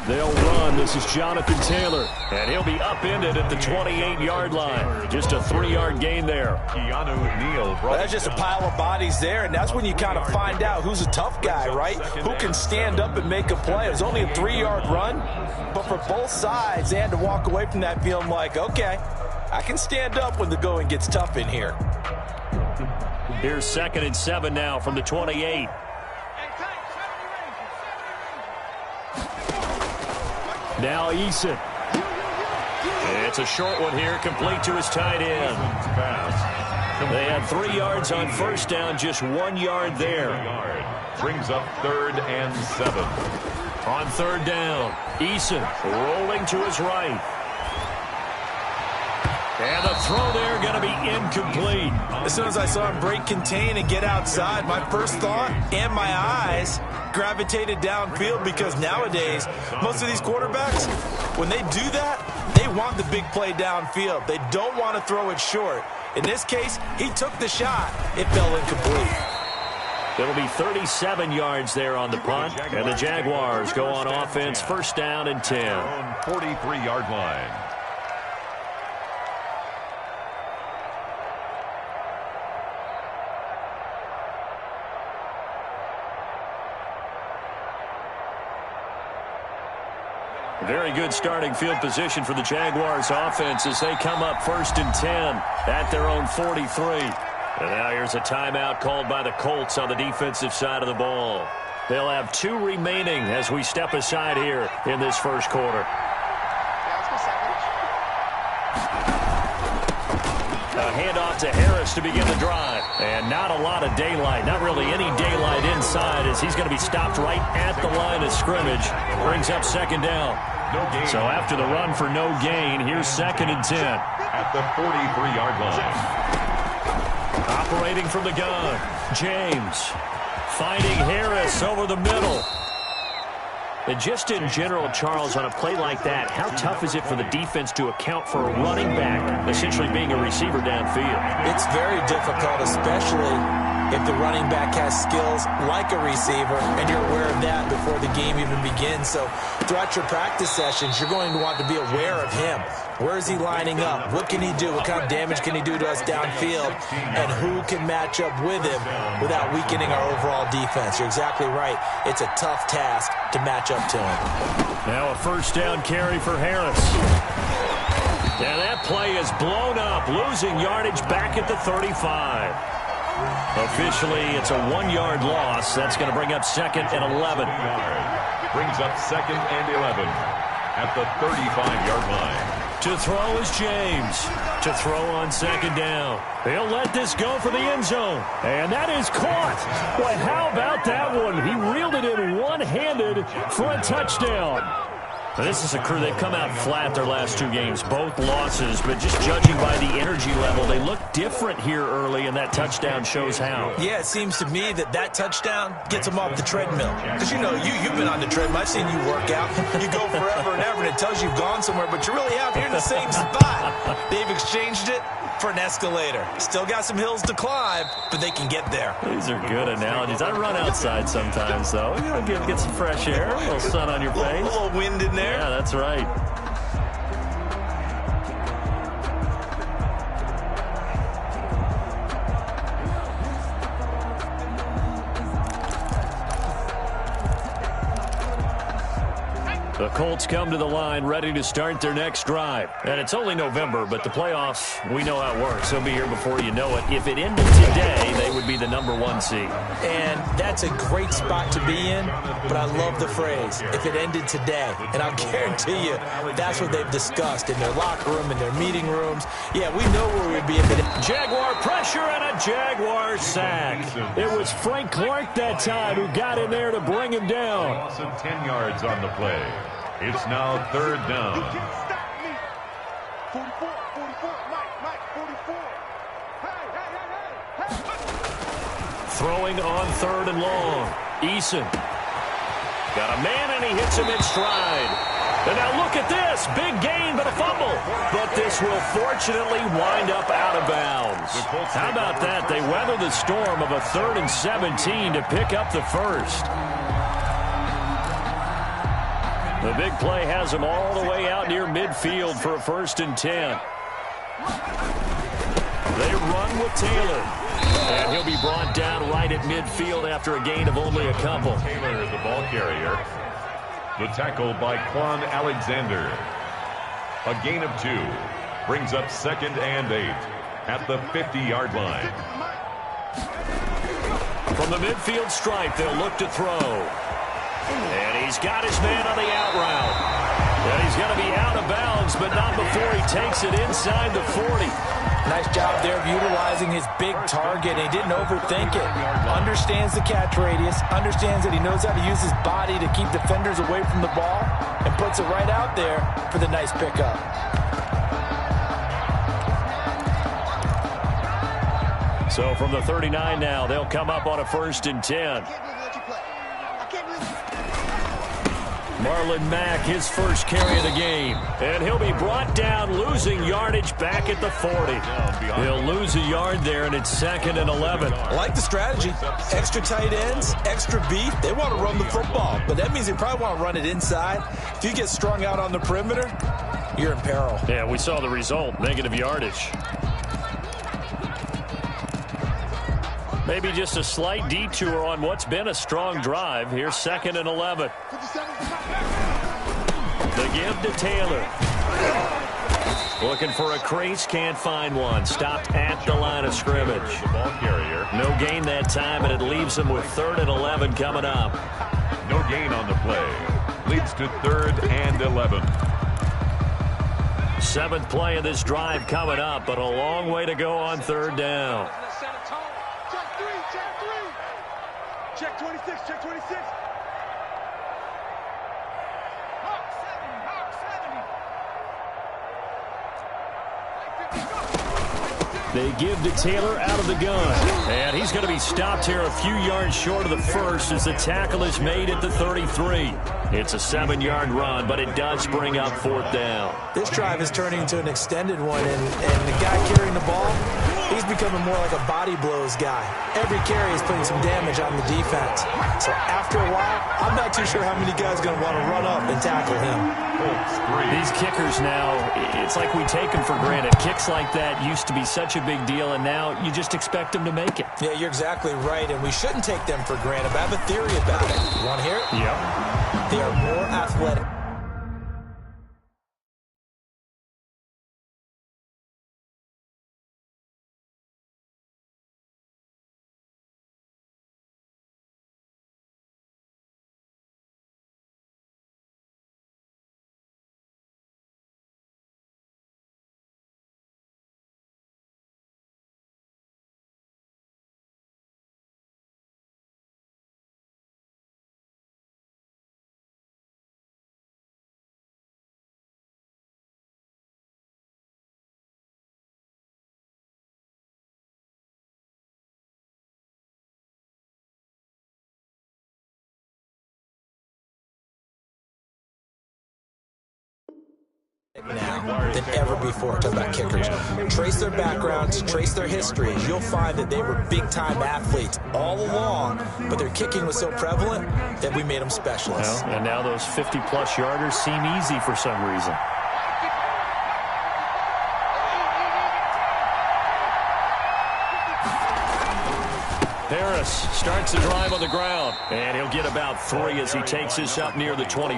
They'll run. This is Jonathan Taylor. And he'll be upended at the 28-yard line. Just a 3-yard gain there. Keanu Neal. That's just a pile of bodies there, and that's when you kind of find out who's a tough guy, right? Who can stand up and make a play. It was only a 3-yard run, but for both sides, they had to walk away from that feeling like, okay, I can stand up when the going gets tough in here. Here's 2nd and 7 now from the 28. Now Eason. It's a short one here, complete to his tight end. They had 3 yards on first down, just 1 yard there. Brings up 3rd and 7. On 3rd down, Eason rolling to his right. And the throw there going to be incomplete. As soon as I saw him break contain and get outside, my first thought and my eyes gravitated downfield, because nowadays, most of these quarterbacks, when they do that, they want the big play downfield. They don't want to throw it short. In this case, he took the shot. It fell incomplete. It'll be 37 yards there on the punt. And the Jaguars go on offense, 1st down and 10. 43-yard line. Very good starting field position for the Jaguars offense as they come up 1st and 10 at their own 43. And now here's a timeout called by the Colts on the defensive side of the ball. They'll have 2 remaining as we step aside here in this first quarter. A handoff to Harris to begin the drive. And not a lot of daylight, not really any daylight inside, as he's going to be stopped right at the line of scrimmage. Brings up 2nd down. So after the run for no gain, here's 2nd and 10. At the 43-yard line. Operating from the gun, James finding Harris over the middle. And just in general, Charles, on a play like that, how tough is it for the defense to account for a running back essentially being a receiver downfield? It's very difficult, especially if the running back has skills like a receiver, and you're aware of that before the game even begins. So throughout your practice sessions, you're going to want to be aware of him. Where is he lining up? What can he do? What kind of damage can he do to us downfield? And who can match up with him without weakening our overall defense? You're exactly right. It's a tough task to match up to him. Now a 1st down carry for Harris. And that play is blown up, losing yardage back at the 35. Officially, it's a 1-yard loss. That's going to bring up 2nd and 11. Brings up 2nd and 11 at the 35-yard line. To throw is James. To throw on 2nd down. He'll let this go for the end zone. And that is caught. Boy, how about that one? He reeled it in one-handed for a touchdown. This is a crew, they've come out flat their last 2 games, both losses, but just judging by the energy level, they look different here early, and that touchdown shows how. Yeah, it seems to me that touchdown gets them off the treadmill. Because, you know, you've been on the treadmill. I've seen you work out. You go forever and ever, and it tells you you've gone somewhere, but you're really out here in the same spot. They've exchanged it for an escalator. Still got some hills to climb, but they can get there. These are good analogies. I run outside sometimes, though. You know, get some fresh air, a little sun on your face. A little wind in there. Yeah, that's right. The Colts come to the line ready to start their next drive. And it's only November, but the playoffs, we know how it works. They'll be here before you know it. If it ended today, they would be the #1 seed. And that's a great spot to be in, but I love the phrase, if it ended today. And I'll guarantee you, that's what they've discussed in their locker room, in their meeting rooms. Yeah, we know where we'd be if it ended. Jaguar pressure and a Jaguar sack. It was Frank Clark that time who got in there to bring him down. Loss of 10 yards on the play. It's now 3rd down. You can't stop me. 44, 44, Mike, 44. Hey. Throwing on 3rd and long. Eason. Got a man, and he hits him in stride. And now look at this. Big gain, but a fumble. But this will fortunately wind up out of bounds. How about that? They weather the storm of a 3rd and 17 to pick up the first. The big play has him all the way out near midfield for a 1st and 10. They run with Taylor. And he'll be brought down right at midfield after a gain of only a couple. Taylor, the ball carrier. The tackle by Quan Alexander. A gain of 2. Brings up 2nd and 8 at the 50-yard line. From the midfield stripe, they'll look to throw. And he's got his man on the out route. And he's going to be out of bounds, but not before he takes it inside the 40. Nice job there of utilizing his big target, and he didn't overthink it. Understands the catch radius, understands that he knows how to use his body to keep defenders away from the ball, and puts it right out there for the nice pickup. So from the 39 now, they'll come up on a 1st and 10. Marlon Mack, his first carry of the game. And he'll be brought down, losing yardage back at the 40. He'll lose a yard there, and it's 2nd and 11. I like the strategy. Extra tight ends, extra beef. They want to run the football, but that means they probably want to run it inside. If you get strung out on the perimeter, you're in peril. Yeah, we saw the result, negative yardage. Maybe just a slight detour on what's been a strong drive. Here's 2nd and 11. The give to Taylor. Looking for a crease, can't find one. Stopped at the line of scrimmage. The ball carrier. No gain that time, and it leaves him with 3rd and 11 coming up. No gain on the play. Leads to 3rd and 11. 7th play of this drive coming up, but a long way to go on 3rd down. Check 26, check 26. They give to Taylor out of the gun. And he's going to be stopped here a few yards short of the first as the tackle is made at the 33. It's a 7-yard run, but it does bring up 4th down. This drive is turning into an extended one, and the guy carrying the ball, he's becoming more like a body blows guy. Every carry is putting some damage on the defense. So after a while, I'm not too sure how many guys are going to want to run up and tackle him. These kickers now, it's like we take them for granted. Kicks like that used to be such a big deal, and now you just expect them to make it. Yeah, you're exactly right, and we shouldn't take them for granted. But I have a theory about it. You want to hear it? Yeah. They are more athletic. Now than ever before. Talk about kickers. Trace their backgrounds, trace their histories. You'll find that they were big-time athletes all along, but their kicking was so prevalent that we made them specialists. Well, and now those 50-plus yarders seem easy for some reason. Harris starts the drive on the ground, and he'll get about 3 as he takes this up near the 25.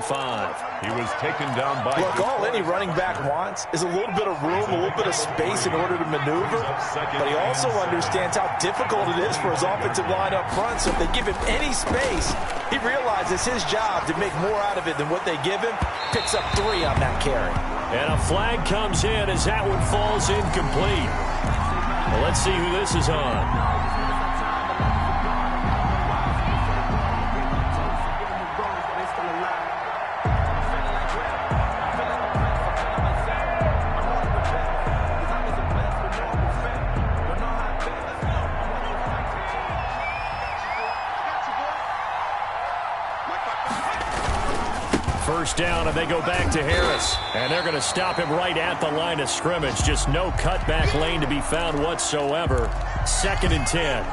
He was taken down by... Look, all any running back wants is a little bit of room, a little bit of space in order to maneuver, but he also understands how difficult it is for his offensive line up front, so if they give him any space, he realizes his job to make more out of it than what they give him, picks up 3 on that carry. And a flag comes in as that one falls incomplete. Well, let's see who this is on. First down, and they go back to Harris. And they're going to stop him right at the line of scrimmage. Just no cutback lane to be found whatsoever. 2nd and 10.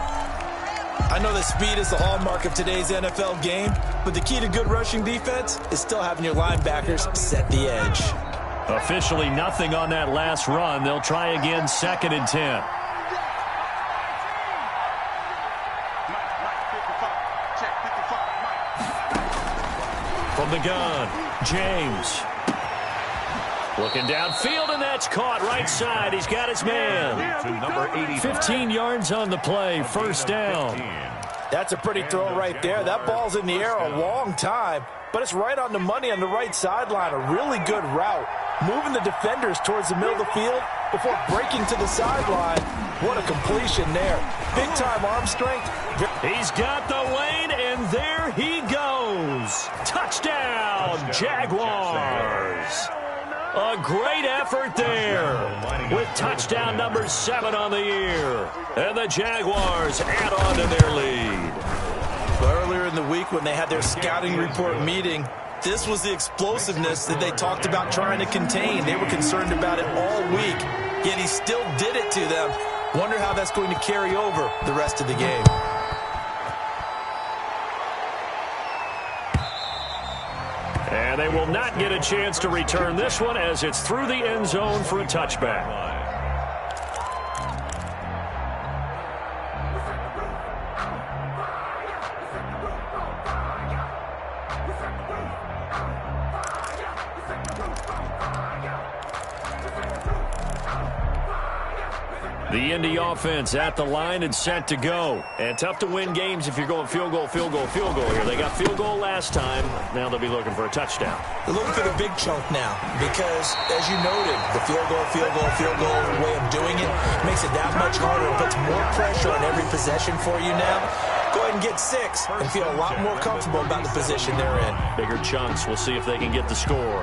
I know that speed is the hallmark of today's NFL game, but the key to good rushing defense is still having your linebackers set the edge. Officially nothing on that last run. They'll try again, 2nd and 10. From the gun, James. Looking downfield, and that's caught right side. He's got his man. To number 80. 15 yards on the play, first down. That's a pretty throw right there. That ball's in the air a long time, but it's right on the money on the right sideline. A really good route. Moving the defenders towards the middle of the field before breaking to the sideline. What a completion there. Big-time arm strength. He's got the lane, and there he goes. Touchdown, Jaguars. A great effort there with touchdown number 7 on the year. And the Jaguars add on to their lead. Earlier in the week when they had their scouting report meeting, this was the explosiveness that they talked about trying to contain. They were concerned about it all week, yet he still did it to them. Wonder how that's going to carry over the rest of the game. And they will not get a chance to return this one as it's through the end zone for a touchback. The Indy offense at the line and set to go. And tough to win games if you're going field goal, field goal, field goal here. They got field goal last time. Now they'll be looking for a touchdown. They're looking for the big chunk now because, as you noted, the field goal way of doing it makes it that much harder. It puts more pressure on every possession for you now. Go ahead and get 6 and feel a lot more comfortable about the position they're in. Bigger chunks. We'll see if they can get the score.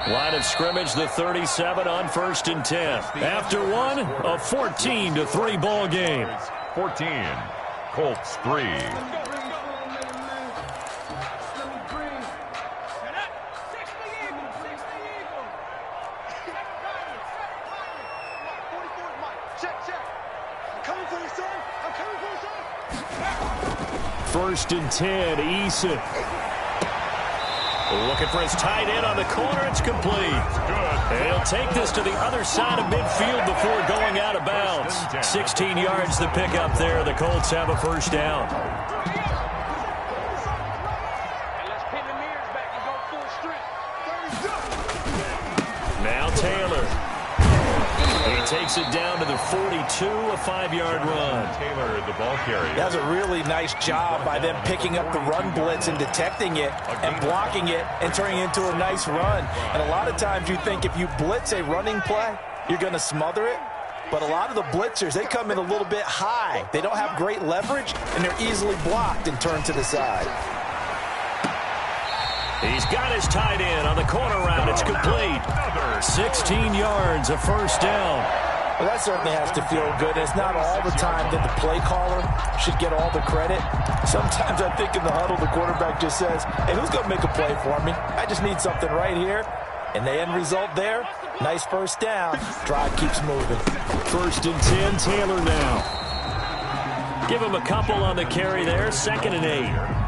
Line of scrimmage, the 37 on 1st and 10. After one, a 14-3 ball game. 14, Colts 3. First and 10, Eason. Looking for his tight end on the corner. It's complete. And he'll take this to the other side of midfield before going out of bounds. 16 yards to pick up there. The Colts have a first down. Now Taylor. He takes it down to the 42, a 5-yard run. Taylor, the ball carrier. That was a really nice job by them picking up the run blitz and detecting it and blocking it and turning it into a nice run. And a lot of times you think if you blitz a running play, you're going to smother it. But a lot of the blitzers, they come in a little bit high. They don't have great leverage, and they're easily blocked and turned to the side. He's got his tight end on the corner route. It's complete. 16 yards, a first down. Well, that certainly has to feel good. It's not all the time that the play caller should get all the credit. Sometimes I think in the huddle, the quarterback just says, hey, who's going to make a play for me? I just need something right here. And the end result there, nice first down. Drive keeps moving. First and 10, Taylor now. Give him a couple on the carry there, 2nd and 8.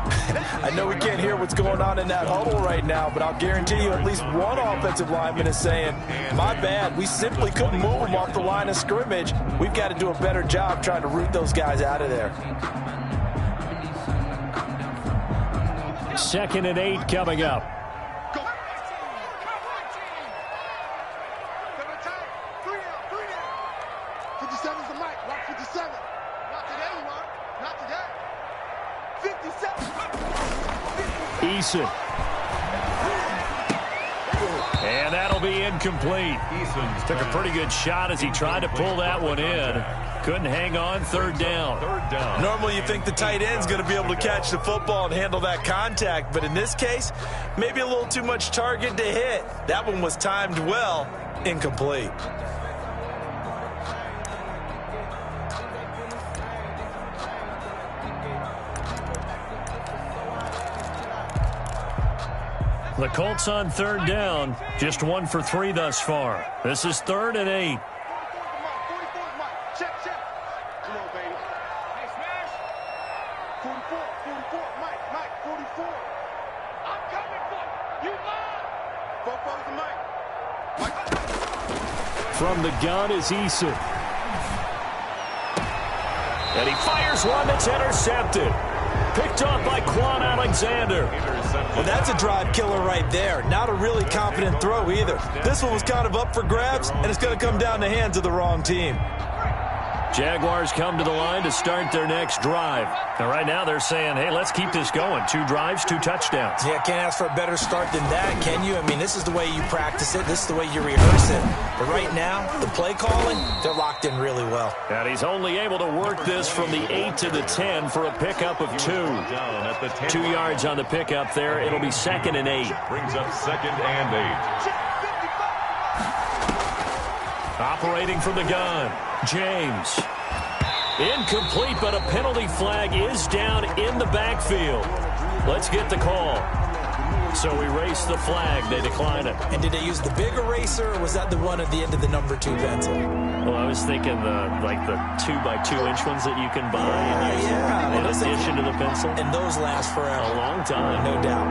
I know we can't hear what's going on in that huddle right now, but I'll guarantee you at least one offensive lineman is saying, my bad, we simply couldn't move them off the line of scrimmage. We've got to do a better job trying to root those guys out of there. 2nd and 8 coming up. Eason. And that'll be incomplete. Eason took a pretty good shot as he tried to pull that one in. Couldn't hang on. Third down. Normally you think the tight end's going to be able to catch the football and handle that contact, but in this case, maybe a little too much target to hit. That one was timed well. Incomplete. The Colts on third down, just 1 for 3 thus far. This is 3rd and 8. Check. Come on, baby. Hey, smash. 44, Mike, 44. I'm coming for you. You lie. 4-4's the Mike. From the gun is Eason. And he fires one that's intercepted. Picked off by Quan Alexander. Well, that's a drive killer right there. Not a really confident throw either. This one was kind of up for grabs, and it's going to come down the hands of the wrong team. Jaguars come to the line to start their next drive. Now, right now they're saying, hey, let's keep this going. 2 drives, 2 touchdowns. Yeah, can't ask for a better start than that, can you? I mean, this is the way you practice it. This is the way you rehearse it. But right now, the play calling, they're locked in really well. And he's only able to work this from the 8 to the 10 for a pickup of 2. 2 yards on the pickup there. It'll be 2nd and 8. Brings up 2nd and 8. Operating from the gun, James. Incomplete, but a penalty flag is down in the backfield. Let's get the call. So erase the flag. They decline it. And did they use the big eraser, or was that the one at the end of the number 2 pencil? Well, I was thinking the 2x2-inch ones that you can buy and use yeah. in addition to the pencil. And those last forever. A long time. No doubt.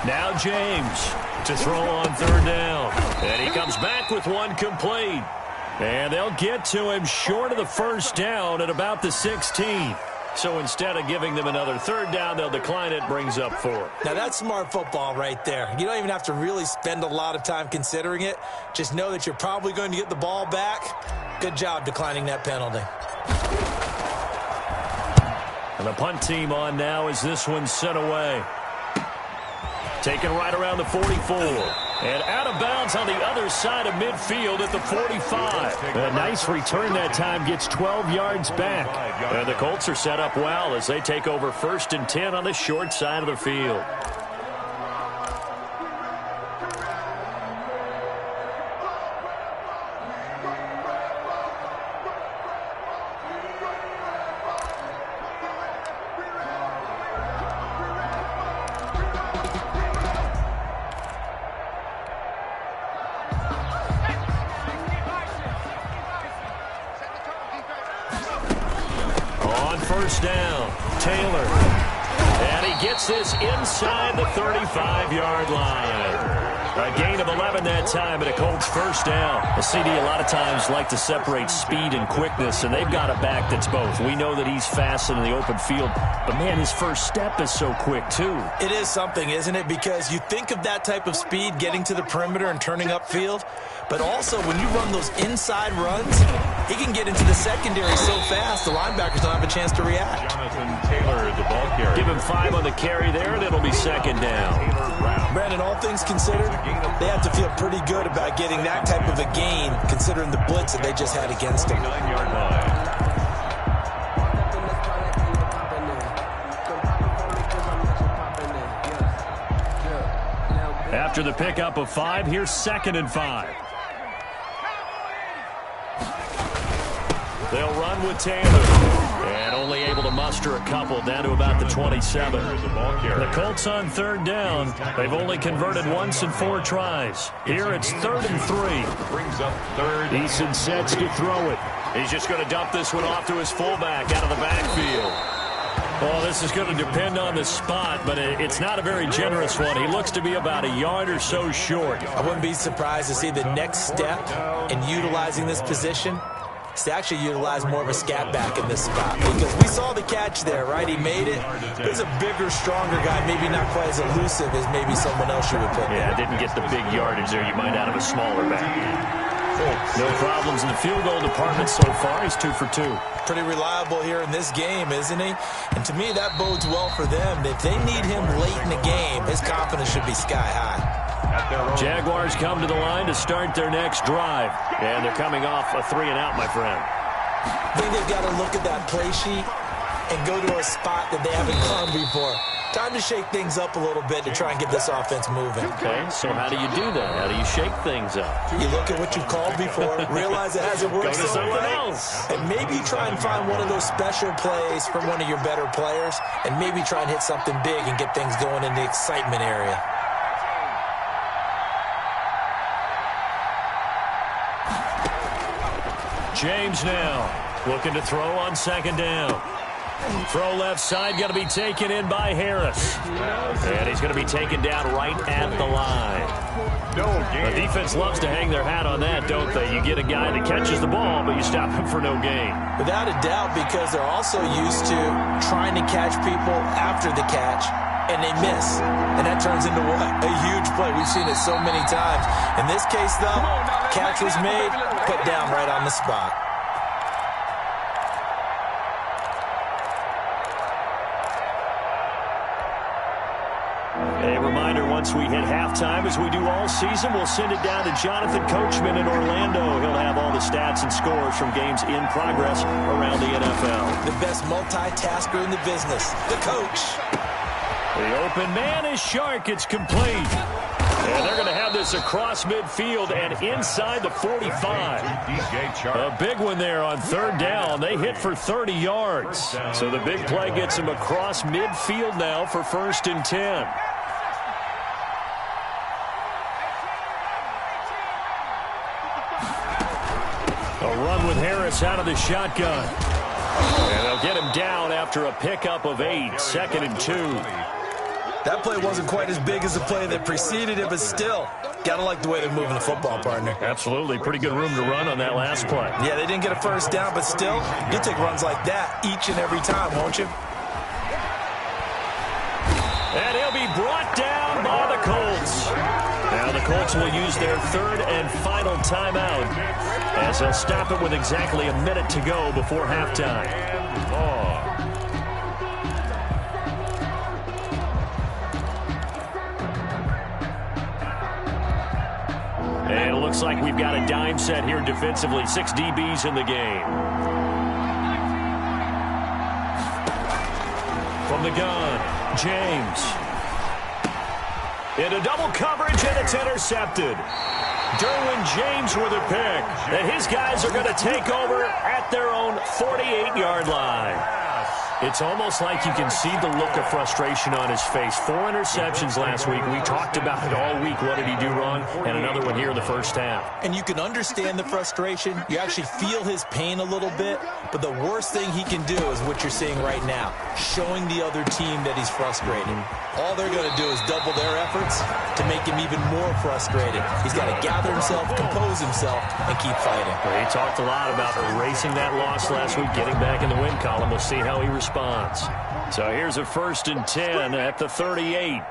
Now James to throw on 3rd down. And he comes back with one complete. And they'll get to him short of the 1st down at about the 16. So instead of giving them another 3rd down, they'll decline it. Brings up 4. Now, that's smart football right there. You don't even have to really spend a lot of time considering it. Just know that you're probably going to get the ball back. Good job declining that penalty. And the punt team on now as this one's sent away. Taken right around the 44. And out of bounds on the other side of midfield at the 45. A nice return that time, gets 12 yards back. And the Colts are set up well as they take over 1st and 10 on the short side of the field. Down, Taylor, and he gets this inside the 35-yard line. A gain of 11 that time, and a Colts 1st down. A CD a lot of times like to separate speed and quickness, and they've got a back that's both. We know that he's fast in the open field, but man, his first step is so quick too. It is something, isn't it? Because you think of that type of speed getting to the perimeter and turning upfield, but also when you run those inside runs, he can get into the secondary so fast the linebackers don't have a chance to react. Jonathan Taylor, the ball carrier. Give him 5 on the carry there, and it'll be 2nd down. Brandon, all things considered, they have to feel pretty good about getting that type of a gain, considering the blitz that they just had against them. 9-yard line. After the pickup of 5, here's 2nd and 5. They'll run with Taylor. And only able to muster a couple down to about the 27. The Colts on 3rd down. They've only converted once in 4 tries. Here it's 3rd and 3. Brings up 3rd. Eason sets to throw it. He's just going to dump this one off to his fullback out of the backfield. Well, this is going to depend on the spot, but it's not a very generous one. He looks to be about a yard or so short. I wouldn't be surprised to see the next step in utilizing this position is to actually utilize more of a scat back in this spot. Because we saw the catch there, right? He made it. He's a bigger, stronger guy, maybe not quite as elusive as maybe someone else you would put. Yeah, didn't get the big yardage there you might out of a smaller back. No problems in the field goal department so far. He's 2 for 2. Pretty reliable here in this game, isn't he? And to me, that bodes well for them. If they need him late in the game, his confidence should be sky high. Jaguars come to the line to start their next drive. And they're coming off a 3-and-out, my friend. I think they've got to look at that play sheet and go to a spot that they haven't gone before. Time to shake things up a little bit to try and get this offense moving. Okay, so how do you do that? How do you shake things up? You look at what you've called before, realize it hasn't worked Go to so something well, else. and maybe try and find one of those special plays from one of your better players, and maybe try and hit something big and get things going in the excitement area. James now looking to throw on second down. Throw left side, going to be taken in by Harris. And he's going to be taken down right at the line. The defense loves to hang their hat on that, don't they? You get a guy that catches the ball, but you stop him for no gain. Without a doubt, because they're also used to trying to catch people after the catch, and they miss. And that turns into a huge play. We've seen it so many times. In this case, though, catch was made, put down right on the spot. A reminder, once we hit halftime, as we do all season, we'll send it down to Jonathan Coachman in Orlando. He'll have all the stats and scores from games in progress around the NFL. The best multitasker in the business, the coach. The open man is Shark. It's complete. And they're going to have this across midfield and inside the 45. A big one there on third down. They hit for 30 yards. So the big play gets them across midfield now for 1st and 10. A run with Harris out of the shotgun. And they'll get him down after a pickup of 8. 2nd and 2. That play wasn't quite as big as the play that preceded it, but still, gotta like the way they're moving the football, partner. Absolutely. Pretty good room to run on that last play. Yeah, they didn't get a first down, but still, you'll take runs like that each and every time, won't you? And he'll be brought down by the Colts. Now the Colts will use their 3rd and final timeout as they'll stop it with exactly a minute to go before halftime. And it looks like we've got a dime set here defensively. 6 DBs in the game. From the gun, James. Into double coverage, and it's intercepted. Derwin James with a pick. And his guys are going to take over at their own 48-yard line. It's almost like you can see the look of frustration on his face. 4 interceptions last week. We talked about it all week. What did he do wrong? And another one here in the first half. And you can understand the frustration. You actually feel his pain a little bit. But the worst thing he can do is what you're seeing right now, showing the other team that he's frustrated. All they're going to do is double their efforts to make him even more frustrated. He's got to gather himself, compose himself, and keep fighting. Well, he talked a lot about erasing that loss last week, getting back in the win column. We'll see how he responds. So here's a 1st and 10 at the 38.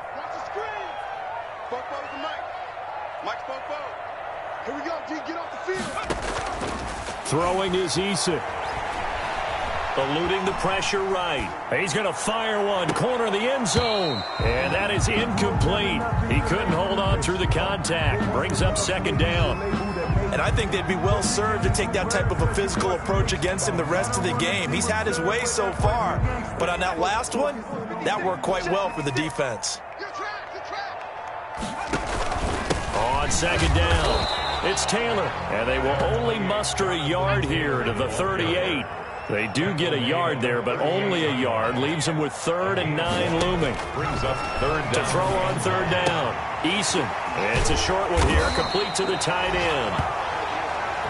Here we go, D, get off the field. Throwing is Eason. Eluding the pressure right. He's going to fire one, corner of the end zone. And that is incomplete. He couldn't hold on through the contact. Brings up 2nd down. And I think they'd be well served to take that type of a physical approach against him the rest of the game. He's had his way so far. But on that last one, that worked quite well for the defense. On 2nd down, it's Taylor. And they will only muster a yard here to the 38. They do get a yard there, but only a yard. Leaves them with 3rd and 9 looming. Brings up 3rd down. To throw on 3rd down. Eason. It's a short one here, complete to the tight end.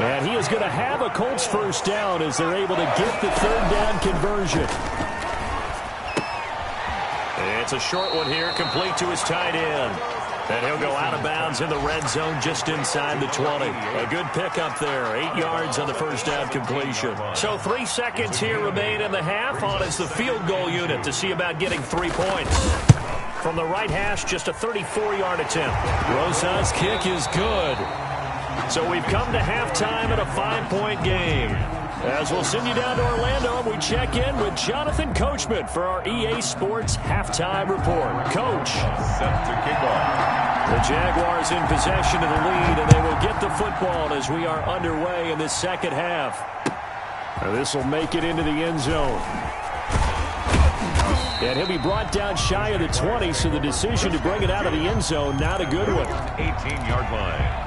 And he is going to have a Colts first down as they're able to get the 3rd down conversion. It's a short one here, complete to his tight end. And he'll go out of bounds in the red zone just inside the 20. A good pickup there. 8 yards on the first down completion. So 3 seconds here remain in the half. On is the field goal unit to see about getting 3 points. From the right hash, just a 34-yard attempt. Rosas' kick is good. So we've come to halftime at a 5-point game. As we'll send you down to Orlando, and we check in with Jonathan Coachman for our EA Sports Halftime Report. Coach. Set to kick off. The Jaguars in possession of the lead, and they will get the football as we are underway in this second half. Now this will make it into the end zone. And he'll be brought down shy of the 20, so the decision to bring it out of the end zone, not a good one. 18-yard line.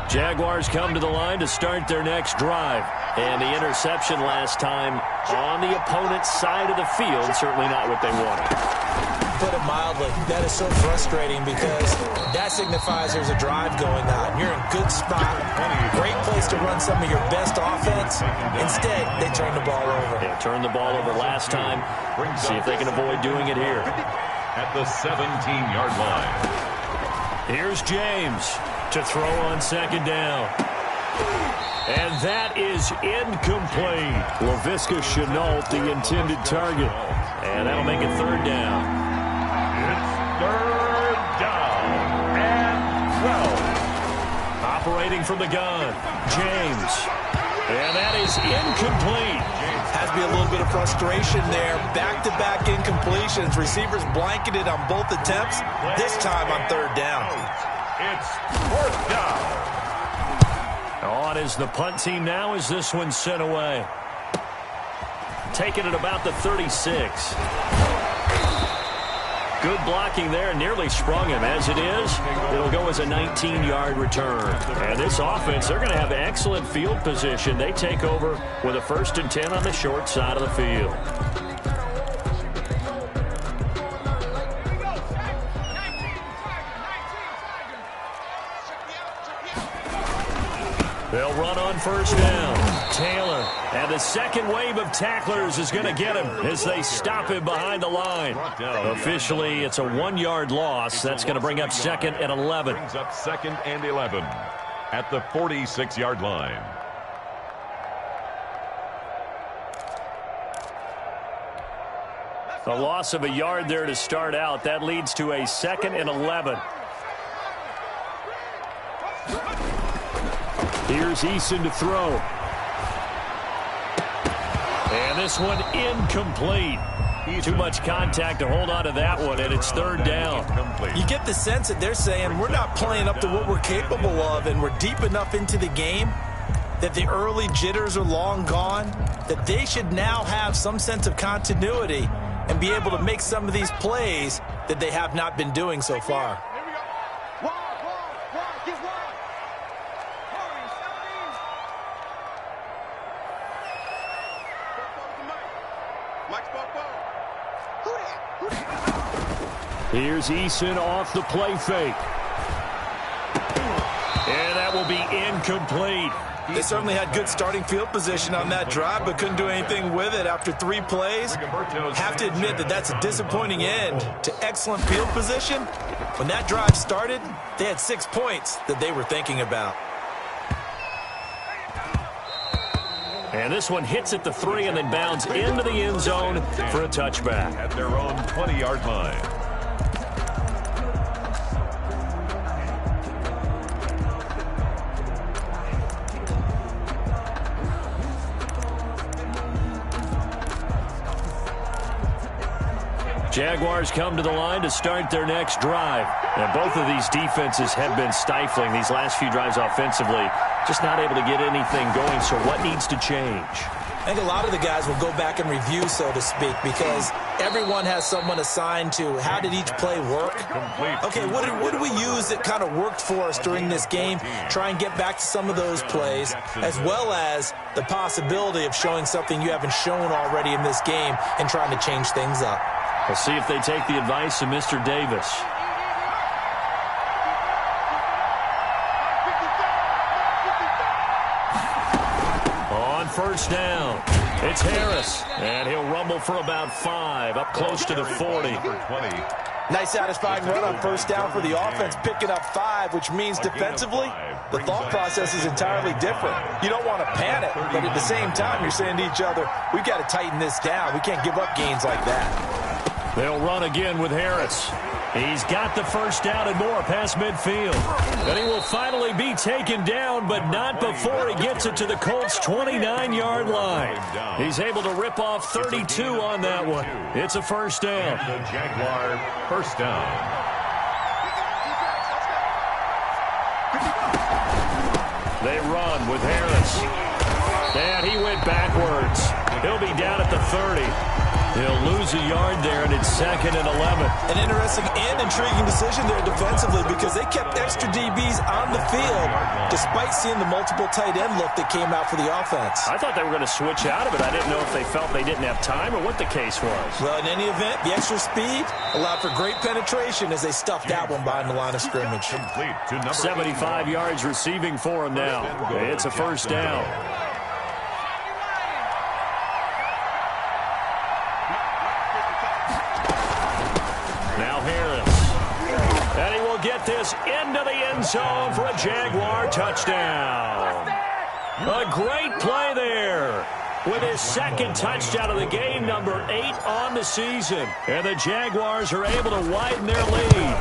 Jaguars come to the line to start their next drive. And the interception last time on the opponent's side of the field, certainly not what they wanted. Put it mildly, that is so frustrating because that signifies there's a drive going on. You're in a good spot, great place to run some of your best offense. Instead, they turn the ball over. Yeah, turned the ball over last time. See if they can avoid doing it here. At the 17-yard line. Here's James to throw on second down. And that is incomplete. Laviska Shenault, the intended target. And that'll make it third down. It's third down and 12. Operating from the gun, James. And that is incomplete. Has to be a little bit of frustration there. Back-to-back incompletions. Receivers blanketed on both attempts, this time on third down. It's fourth down. On is the punt team now as this one's sent away. Taking it about the 36. Good blocking there, nearly sprung him. As it is, it'll go as a 19-yard return. And this offense, they're going to have excellent field position. They take over with a 1st and 10 on the short side of the field. They'll run on first down. Taylor, and the second wave of tacklers is going to get him as they stop him behind the line. Officially, it's a 1-yard loss. That's going to bring up 2nd and 11. Brings up 2nd and 11 at the 46-yard line. A loss of a yard there to start out. That leads to a 2nd and 11. Here's Eason to throw. And this one incomplete. Too much contact to hold on to that one, and it's third down. You get the sense that they're saying we're not playing up to what we're capable of, and we're deep enough into the game that the early jitters are long gone, that they should now have some sense of continuity and be able to make some of these plays that they have not been doing so far. Here's Eason off the play fake. And that will be incomplete. They certainly had good starting field position on that drive, but couldn't do anything with it after 3 plays. Have to admit that that's a disappointing end to excellent field position. When that drive started, they had 6 points that they were thinking about. And this one hits at the 3 and then bounds into the end zone for a touchback. At their own 20-yard line. Jaguars come to the line to start their next drive. And both of these defenses have been stifling these last few drives offensively. Just not able to get anything going, so what needs to change? I think a lot of the guys will go back and review, so to speak, because everyone has someone assigned to how did each play work. Okay, what did we use that kind of worked for us during this game? Try and get back to some of those plays, as well as the possibility of showing something you haven't shown already in this game and trying to change things up. We'll see if they take the advice of Mr. Davis. On first down, it's Harris, and he'll rumble for about 5, up close to the 40. Nice satisfying run on first down for the offense, picking up 5, which means defensively, the thought process is entirely different. You don't want to panic, but at the same time, you're saying to each other, we've got to tighten this down. We can't give up gains like that. They'll run again with Harris. He's got the first down and more past midfield. And he will finally be taken down, but not before he gets it to the Colts' 29-yard line. He's able to rip off 32 on that one. It's a first down. The Jaguar first down. They run with Harris. And he went backwards. He'll be down at the 30. He'll lose a yard there, and it's 2nd and 11. An interesting and intriguing decision there defensively because they kept extra DBs on the field despite seeing the multiple tight end look that came out for the offense. I thought they were going to switch out of it. I didn't know if they felt they didn't have time or what the case was. Well, in any event, the extra speed allowed for great penetration as they stuffed that one behind the line of scrimmage. Complete to number 75 yards receiving for him now. It's a first down. Now Harris. And he will get this into the end zone for a Jaguar touchdown. A great play there. With his 2nd touchdown of the game, number 8 on the season. And the Jaguars are able to widen their lead.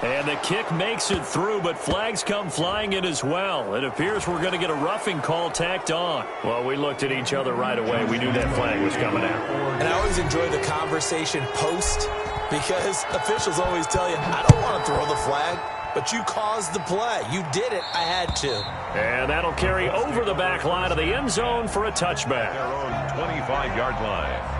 And the kick makes it through, but flags come flying in as well. It appears we're going to get a roughing call tacked on. Well, we looked at each other right away. We knew that flag was coming out. And I always enjoy the conversation post because officials always tell you, I don't want to throw the flag, but you caused the play. You did it. I had to. And that'll carry over the back line of the end zone for a touchback. their own 25-yard line.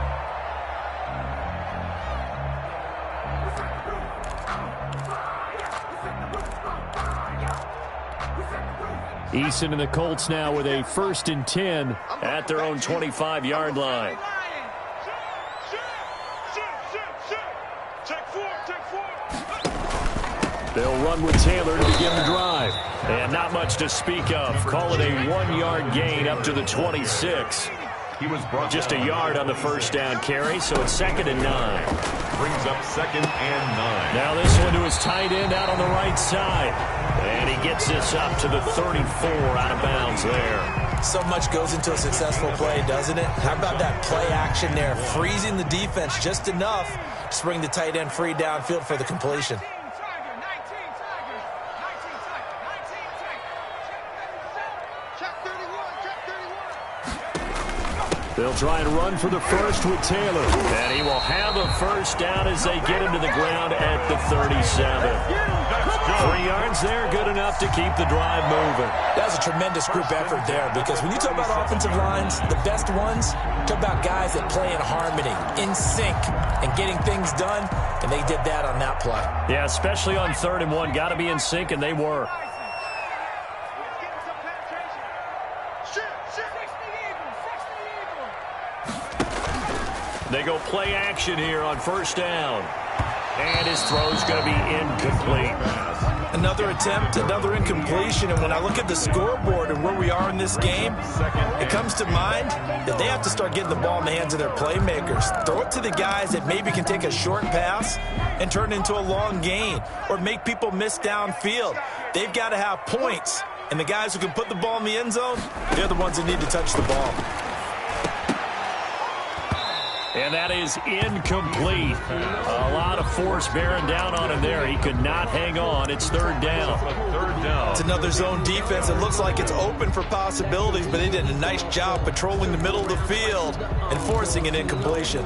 Eason and the Colts now with a 1st and 10 at their own 25-yard line. They'll run with Taylor to begin the drive. And not much to speak of. Call it a 1-yard gain up to the 26. He was brought Just down a yard on the first down carry, so it's 2nd and 9. Brings up 2nd and 9. Now this one to his tight end out on the right side. And he gets this up to the 34 out of bounds there. So much goes into a successful play, doesn't it? How about that play action there? Freezing the defense just enough to bring the tight end free downfield for the completion. They'll try and run for the first with Taylor. And he will have a first down as they get him to the ground at the 37. 3 yards there, good enough to keep the drive moving. That was a tremendous group effort there because when you talk about offensive lines, the best ones, talk about guys that play in harmony, in sync, and getting things done, and they did that on that play. Yeah, especially on 3rd and 1. Got to be in sync, and they were. They go play action here on 1st down. And his throw's going to be incomplete. Another attempt, another incompletion, and when I look at the scoreboard and where we are in this game, it comes to mind that they have to start getting the ball in the hands of their playmakers. Throw it to the guys that maybe can take a short pass and turn it into a long gain or make people miss downfield. They've got to have points, and the guys who can put the ball in the end zone, they're the ones that need to touch the ball. And that is incomplete. A lot of force bearing down on him there. He could not hang on. It's 3rd down. 3rd down. It's another zone defense. It looks like it's open for possibilities, but they did a nice job patrolling the middle of the field and forcing an incompletion.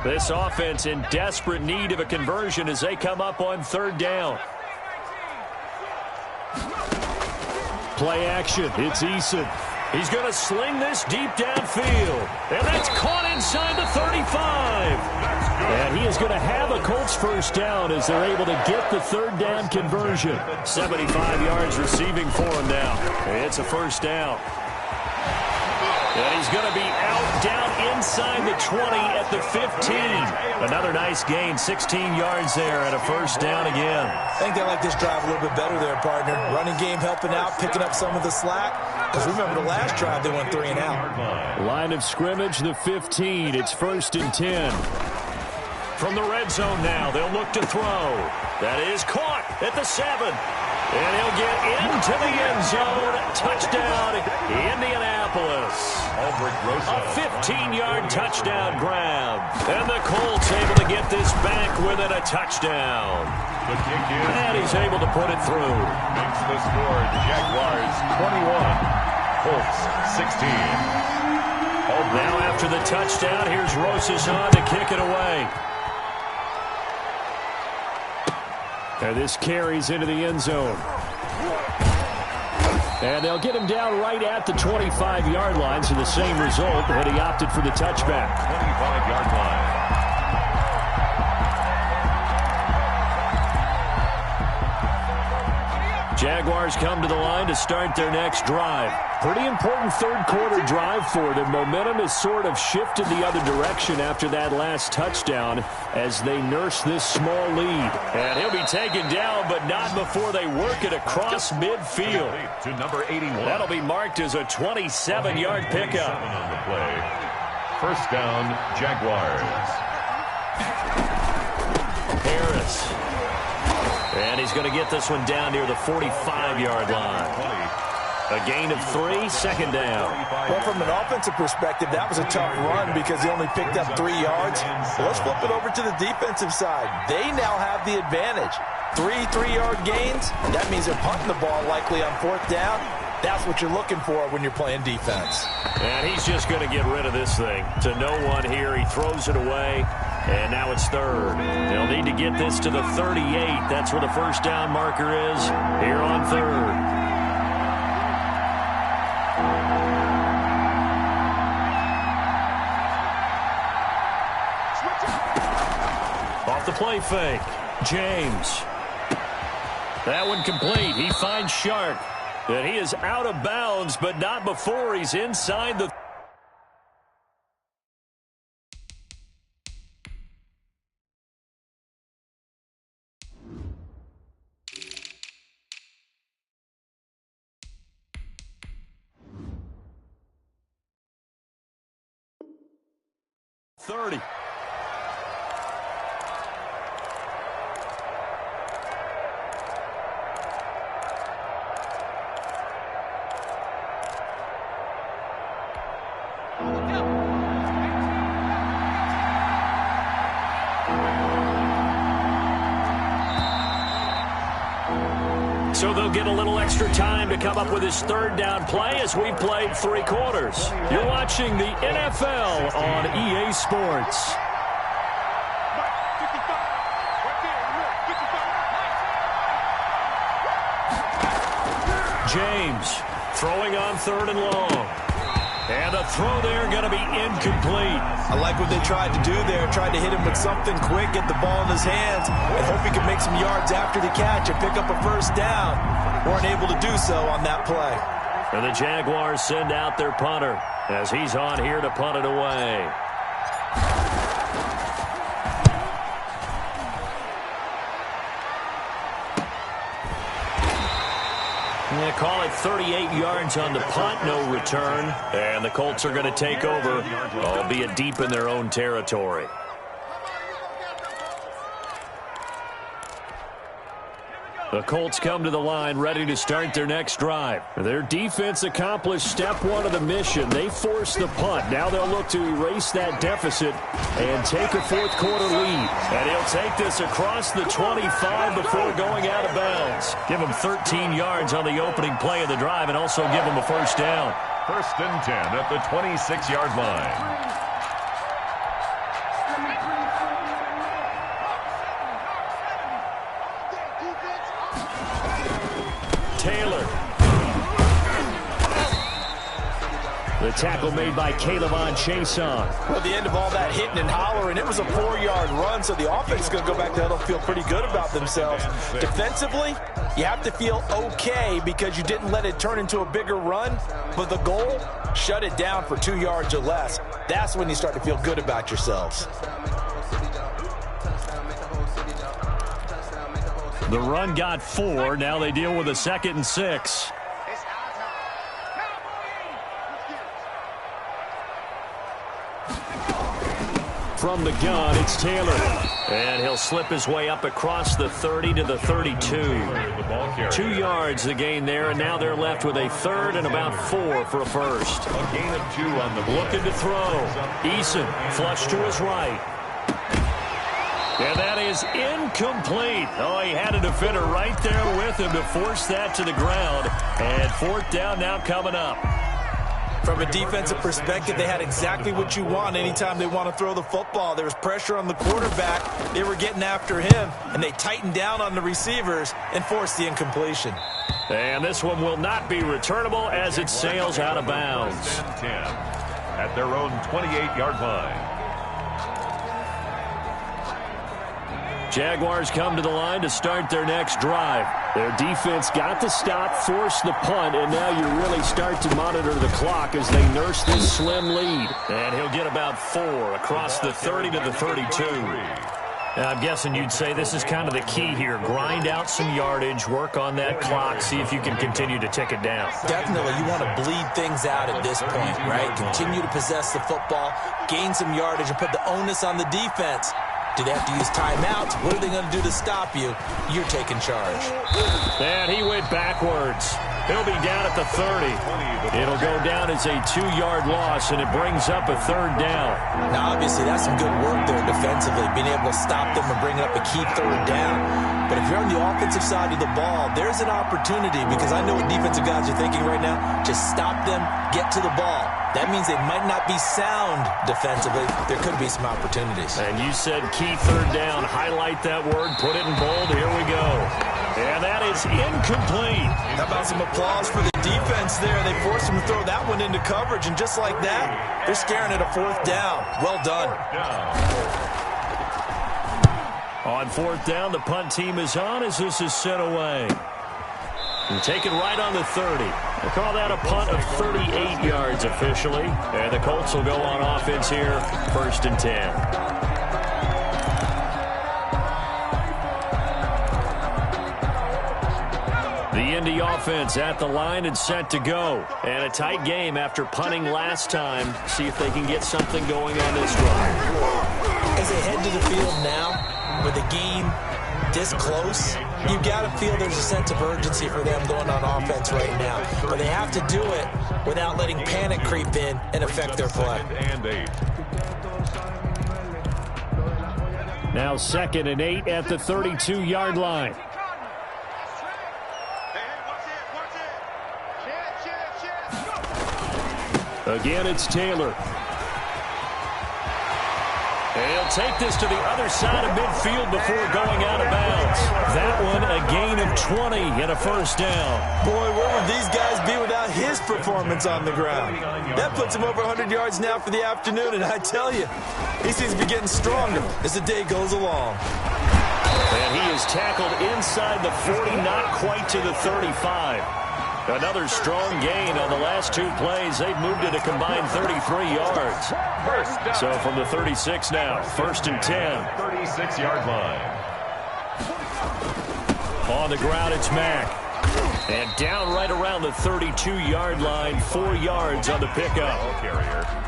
This offense in desperate need of a conversion as they come up on 3rd down. Play action. It's Eason. He's going to sling this deep downfield. And that's caught inside the 35. And he is going to have a Colts first down as they're able to get the 3rd down conversion. 75 yards receiving for him now. It's a first down. And he's going to be out down inside the 20 at the 15. Another nice gain, 16 yards there and a first down again. I think they like this drive a little bit better there, partner. Running game helping out, picking up some of the slack. Because remember the last drive, they went 3 and out. Line of scrimmage, the 15. It's 1st and 10. From the red zone now, they'll look to throw. That is caught at the 7. And he'll get into the end zone. Touchdown, Indianapolis. A 15-yard touchdown grab. And the Colts able to get this back within a touchdown. The kick is. And he's able to put it through. Makes the score. The Jaguars 21. Colts 16. Now after the touchdown, here's Rosicon to kick it away. And this carries into the end zone. And they'll get him down right at the 25-yard line, so the same result, but he opted for the touchback. 25-yard line. Jaguars come to the line to start their next drive. Pretty important third-quarter drive for them. Momentum has sort of shifted the other direction after that last touchdown as they nurse this small lead. And he'll be taken down, but not before they work it across midfield. To number 81. That'll be marked as a 27-yard pickup. On the play. First down, Jaguars. Harris. And he's going to get this one down near the 45-yard line. A gain of 3, second down. Well, from an offensive perspective, that was a tough run because he only picked up 3 yards. Well, let's flip it over to the defensive side. They now have the advantage. 3 3-yard gains. That means they're punting the ball likely on 4th down. That's what you're looking for when you're playing defense. And he's just going to get rid of this thing. To no one here. He throws it away. And now it's 3rd. They'll need to get this to the 38. That's where the first down marker is here on 3rd. Off the play fake. James. That one complete. He finds Shark. And he is out of bounds, but not before he's inside the... .30. So they'll get a little extra time to come up with his 3rd down play as we played 3 quarters. You're watching the NFL on EA Sports. James throwing on 3rd and long. And the throw there going to be incomplete. I like what they tried to do there. Tried to hit him with something quick, get the ball in his hands, and hope he can make some yards after the catch and pick up a first down. Weren't able to do so on that play. And the Jaguars send out their punter as he's on here to punt it away. They call it 38 yards on the punt, no return. And the Colts are going to take over, albeit deep in their own territory. The Colts come to the line ready to start their next drive. Their defense accomplished step 1 of the mission. They forced the punt. Now they'll look to erase that deficit and take a 4th quarter lead. And he'll take this across the 25 before going out of bounds. Give him 13 yards on the opening play of the drive and also give him a first down. 1st and 10 at the 26-yard line. Taylor. The tackle made by K'Lavon Chaisson. Well, at the end of all that hitting and hollering, it was a 4-yard run, so the offense is going to go back there and feel pretty good about themselves. Defensively, you have to feel okay because you didn't let it turn into a bigger run, but the goal, shut it down for 2 yards or less. That's when you start to feel good about yourselves. The run got 4. Now they deal with a 2nd and 6. From the gun, it's Taylor. And he'll slip his way up across the 30 to the 32. 2 yards the gain there, and now they're left with a 3rd and about 4 for a first. A gain of 2 on the looking to throw. Eason flush to his right. And that is incomplete. Oh, he had a defender right there with him to force that to the ground. And 4th down now coming up. From a defensive perspective, they had exactly what you want anytime they want to throw the football. There was pressure on the quarterback. They were getting after him, and they tightened down on the receivers and forced the incompletion. And this one will not be returnable as it sails out of bounds. 10 at their own 28-yard line. Jaguars come to the line to start their next drive. Their defense got the stop, forced the punt, and now you really start to monitor the clock as they nurse this slim lead. And he'll get about 4 across the 30 to the 32. Now, I'm guessing you'd say this is kind of the key here. Grind out some yardage, work on that clock, see if you can continue to tick it down. Definitely, you want to bleed things out at this point, right? Continue to possess the football, gain some yardage, and put the onus on the defense. Do they have to use timeouts? What are they going to do to stop you? You're taking charge. And he went backwards. He'll be down at the 30. It'll go down as a 2-yard loss, and it brings up a 3rd down. Now, obviously, that's some good work there defensively, being able to stop them and bring up a key 3rd down. But if you're on the offensive side of the ball, there's an opportunity, because I know what defensive guys are thinking right now. Just stop them, get to the ball. That means they might not be sound defensively. There could be some opportunities. And you said key 3rd down. Highlight that word. Put it in bold. Here we go. And that is incomplete. How about some applause for the defense there? They forced him to throw that one into coverage, and just like that, they're staring at a 4th down. Well done. On 4th down, the punt team is on as this is sent away. And taken right on the 30. We'll call that a punt of 38 yards officially. And the Colts will go on offense here, 1st and 10. The Indy offense at the line and set to go. And a tight game after punting last time. See if they can get something going on this drive. As they head to the field now, with the game this close, you've got to feel there's a sense of urgency for them going on offense right now. But they have to do it without letting panic creep in and affect their play. Now 2nd and 8 at the 32-yard line. Again, it's Taylor. He'll take this to the other side of midfield before going out of bounds. That one, a gain of 20 and a 1st down. Boy, where would these guys be without his performance on the ground? That puts him over 100 yards now for the afternoon, and I tell you, he seems to be getting stronger as the day goes along. And he is tackled inside the 40, not quite to the 35. Another strong gain on the last 2 plays. They've moved it a combined 33 yards. So from the 36 now, 1st and 10. 36-yard line. On the ground, it's Mack. And down right around the 32-yard line, 4 yards on the pickup.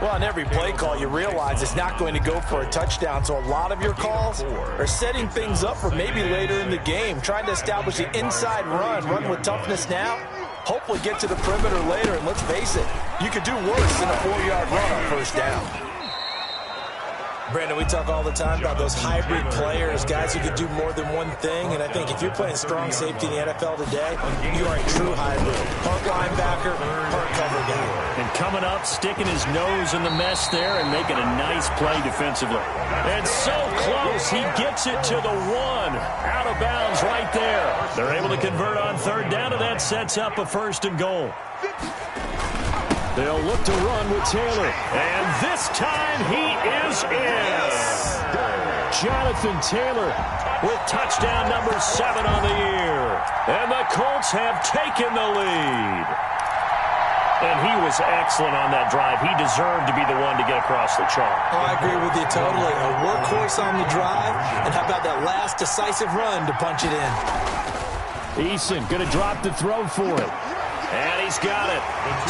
Well, on every play call, you realize it's not going to go for a touchdown, so a lot of your calls are setting things up for maybe later in the game, trying to establish the inside run with toughness now, hopefully get to the perimeter later, and let's face it, you could do worse than a 4-yard run on 1st down. Brandon, we talk all the time about those hybrid players, guys who can do more than one thing, and I think if you're playing strong safety in the NFL today, you are a true hybrid. Part linebacker, part cover guy. And coming up, sticking his nose in the mess there and making a nice play defensively. And so close, he gets it to the 1. Out of bounds right there. They're able to convert on 3rd down, and that sets up a 1st and goal. They'll look to run with Taylor. And this time he is in. Jonathan Taylor with touchdown number 7 on the year. And the Colts have taken the lead. And he was excellent on that drive. He deserved to be the one to get across the chalk. Oh, I agree with you totally. A workhorse on the drive. And how about that last decisive run to punch it in? Eason going to drop the throw for it. And he's got it.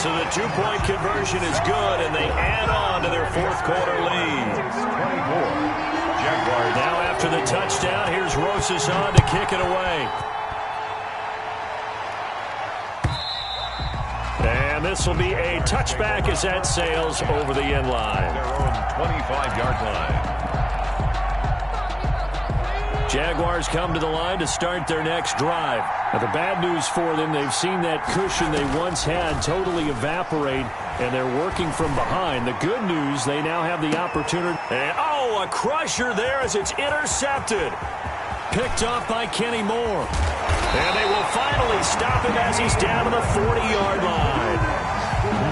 So the 2-point conversion is good, and they add on to their 4th quarter lead. 24. Jaguars. Now after the touchdown, here's Rosas on to kick it away. And this will be a touchback as that sails over the end line. Their own 25-yard line. Jaguars come to the line to start their next drive. Now, the bad news for them, they've seen that cushion they once had totally evaporate, and they're working from behind. The good news, they now have the opportunity. And, oh, a crusher there as it's intercepted. Picked off by Kenny Moore. And they will finally stop him as he's down to the 40-yard line.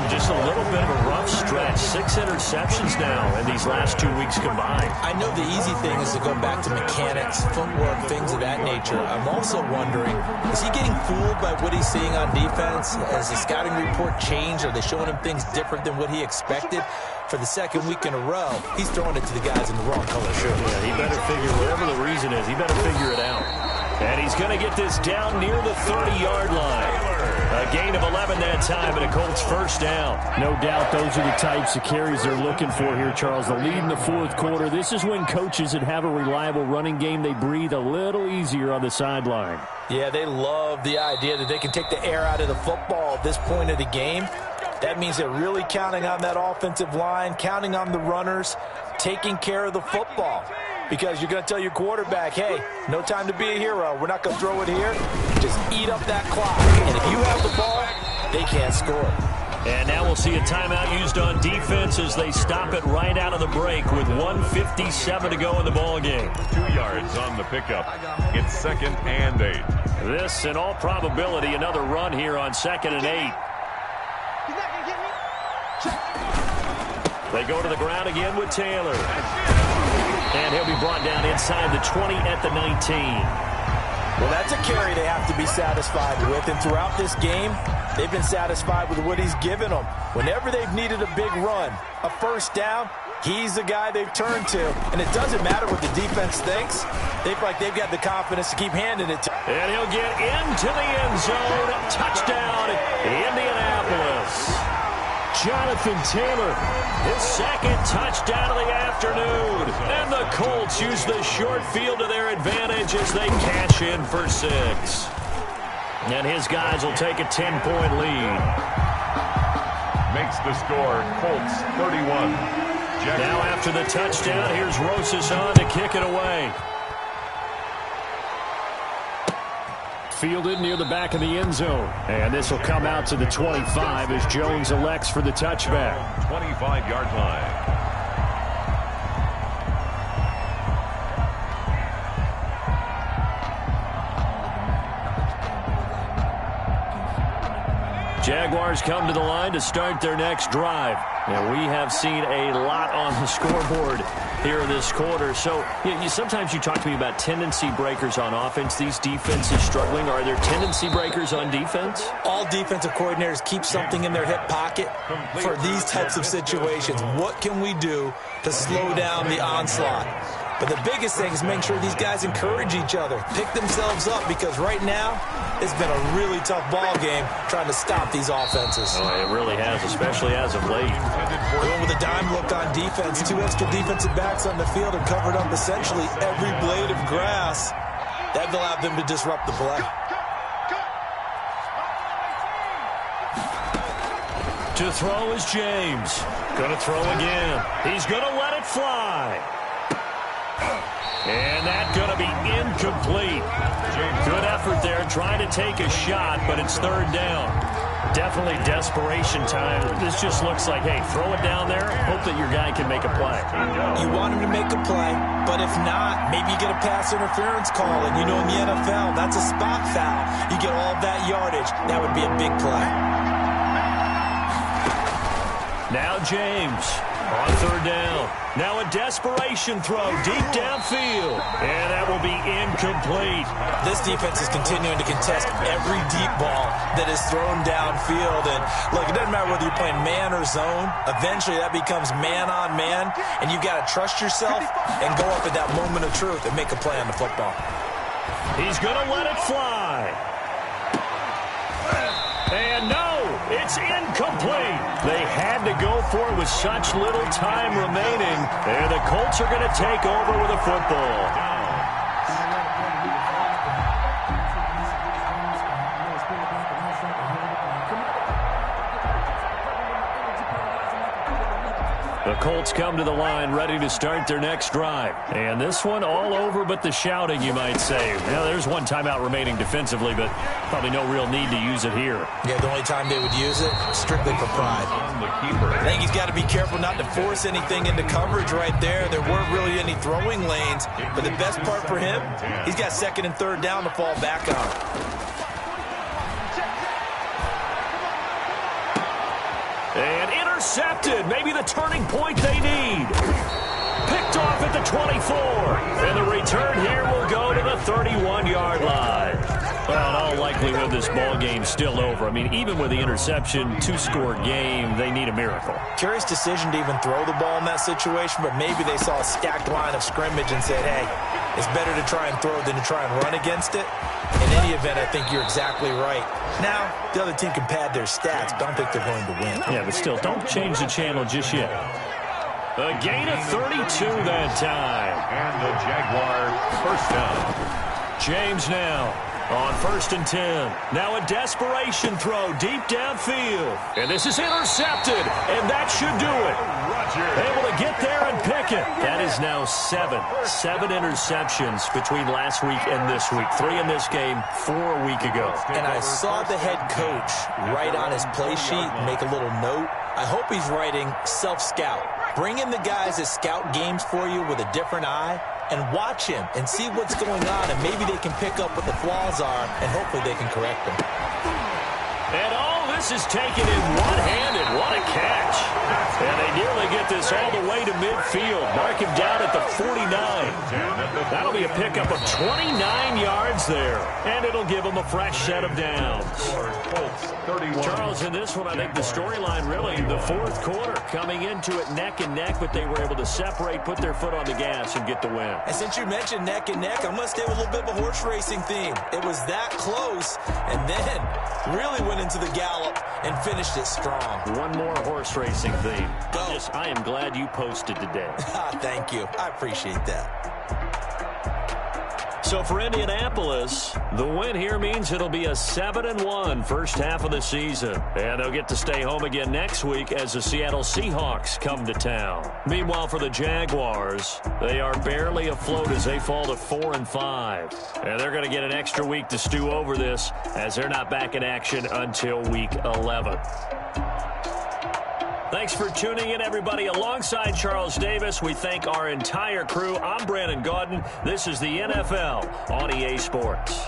Just a little bit of a rough stretch. 6 interceptions now in these last 2 weeks combined. I know the easy thing is to go back to mechanics, footwork, things of that nature. I'm also wondering, is he getting fooled by what he's seeing on defense? Has the scouting report changed? Are they showing him things different than what he expected? For the second week in a row, he's throwing it to the guys in the wrong color shirt. Yeah, he better figure, whatever the reason is, he better figure it out. And he's going to get this down near the 30-yard line. A gain of 11 that time, and a Colts first down. No doubt those are the types of carries they're looking for here, Charles. The lead in the fourth quarter. This is when coaches that have a reliable running game, they breathe a little easier on the sideline. Yeah, they love the idea that they can take the air out of the football at this point of the game. That means they're really counting on that offensive line, counting on the runners, taking care of the football. Because you're going to tell your quarterback, hey, no time to be a hero. We're not going to throw it here. Just eat up that clock. And if you have the ball, they can't score. And now we'll see a timeout used on defense as they stop it right out of the break with 1:57 to go in the ballgame. 2 yards on the pickup. It's 2nd and 8. This, in all probability, another run here on 2nd and 8. They go to the ground again with Taylor. And he'll be brought down inside the 20 at the 19. Well, that's a carry they have to be satisfied with. And throughout this game, they've been satisfied with what he's given them. Whenever they've needed a big run, a first down, he's the guy they've turned to. And it doesn't matter what the defense thinks. They feel like they've got the confidence to keep handing it to him. And he'll get into the end zone. Touchdown, Indianapolis. Jonathan Taylor, his 2nd touchdown of the afternoon. And the Colts use the short field to their advantage as they cash in for 6. And his guys will take a 10-point lead. Makes the score Colts 31. Now after the touchdown, here's Rosas on to kick it away. Fielded near the back of the end zone. And this will come out to the 25 as Jones elects for the touchback. 25-yard line. Jaguars come to the line to start their next drive. And we have seen a lot on the scoreboard here in this quarter. So sometimes you talk to me about tendency breakers on offense. These defenses struggling. Are there tendency breakers on defense? All defensive coordinators keep something in their hip pocket for these types of situations. What can we do to slow down the onslaught? But the biggest thing is making sure these guys encourage each other, pick themselves up, because right now it's been a really tough ball game trying to stop these offenses. Oh, it really has, especially as of late. Going with a dime look on defense, 2 extra defensive backs on the field and covered up essentially every blade of grass. That will allow them to disrupt the play. To throw is James. Going to throw again. He's going to let it fly. And that's going to be incomplete. Good effort there trying to take a shot, but it's 3rd down. Definitely desperation time. This just looks like, hey, throw it down there, hope that your guy can make a play. You want him to make a play, but if not, maybe you get a pass interference call. And you know in the NFL, that's a spot foul. You get all that yardage. That would be a big play. Now James on 3rd down. Now a desperation throw deep downfield. And that will be incomplete. This defense is continuing to contest every deep ball that is thrown downfield. And look, it doesn't matter whether you're playing man or zone. Eventually that becomes man on man. And you've got to trust yourself and go up at that moment of truth and make a play on the football. He's going to let it fly. And no, it's incomplete. They had to go for it with such little time remaining. And the Colts are going to take over with a football. The Colts come to the line ready to start their next drive. And this one all over but the shouting, you might say. Now, there's one timeout remaining defensively, but probably no real need to use it here. Yeah, the only time they would use it, strictly for pride. I think he's got to be careful not to force anything into coverage right there. There weren't really any throwing lanes, but the best part for him, he's got second and third down to fall back on. And intercepted. Maybe the turning point they need. Picked off at the 24. And the return here will go to the 31-yard line. Well, in all likelihood, this ball game's still over. I mean, even with the interception, two-score game, they need a miracle. Curious decision to even throw the ball in that situation, but maybe they saw a stacked line of scrimmage and said, hey, it's better to try and throw than to try and run against it. In any event, I think you're exactly right. Now, the other team can pad their stats, but I don't think they're going to win. Yeah, but still, don't change the channel just yet. A gain of 32 that time. And the Jaguar first down. James now on 1st and 10. Now a desperation throw deep downfield. And this is intercepted, and that should do it. Able to get there and pick it. That is now seven interceptions between last week and this week. 3 in this game, 4 a week ago. And I saw the head coach write on his play sheet, make a little note. I hope he's writing self-scout. Bring in the guys that scout games for you with a different eye and watch him and see what's going on, and maybe they can pick up what the flaws are, and hopefully they can correct them. And all this is taken in one-handed. What a catch. And they nearly get this all the way to midfield. Mark him down at the 49. That'll be a pickup of 29 yards there. And it'll give them a fresh set of downs. Charles, in this one, I think the storyline really, the fourth quarter, coming into it neck and neck, but they were able to separate, put their foot on the gas, and get the win. And since you mentioned neck and neck, I'm going to stay with a little bit of a horse racing theme. It was that close, and then really went into the gallop and finished it strong. One more horse racing theme. I am glad you posted today. Thank you. I appreciate that. So for Indianapolis, the win here means it'll be a 7-1 first half of the season. And they'll get to stay home again next week as the Seattle Seahawks come to town. Meanwhile, for the Jaguars, they are barely afloat as they fall to 4-5. And they're going to get an extra week to stew over this as they're not back in action until week 11. Thanks for tuning in, everybody. Alongside Charles Davis, we thank our entire crew. I'm Brandon Gaudin. This is the NFL on EA Sports.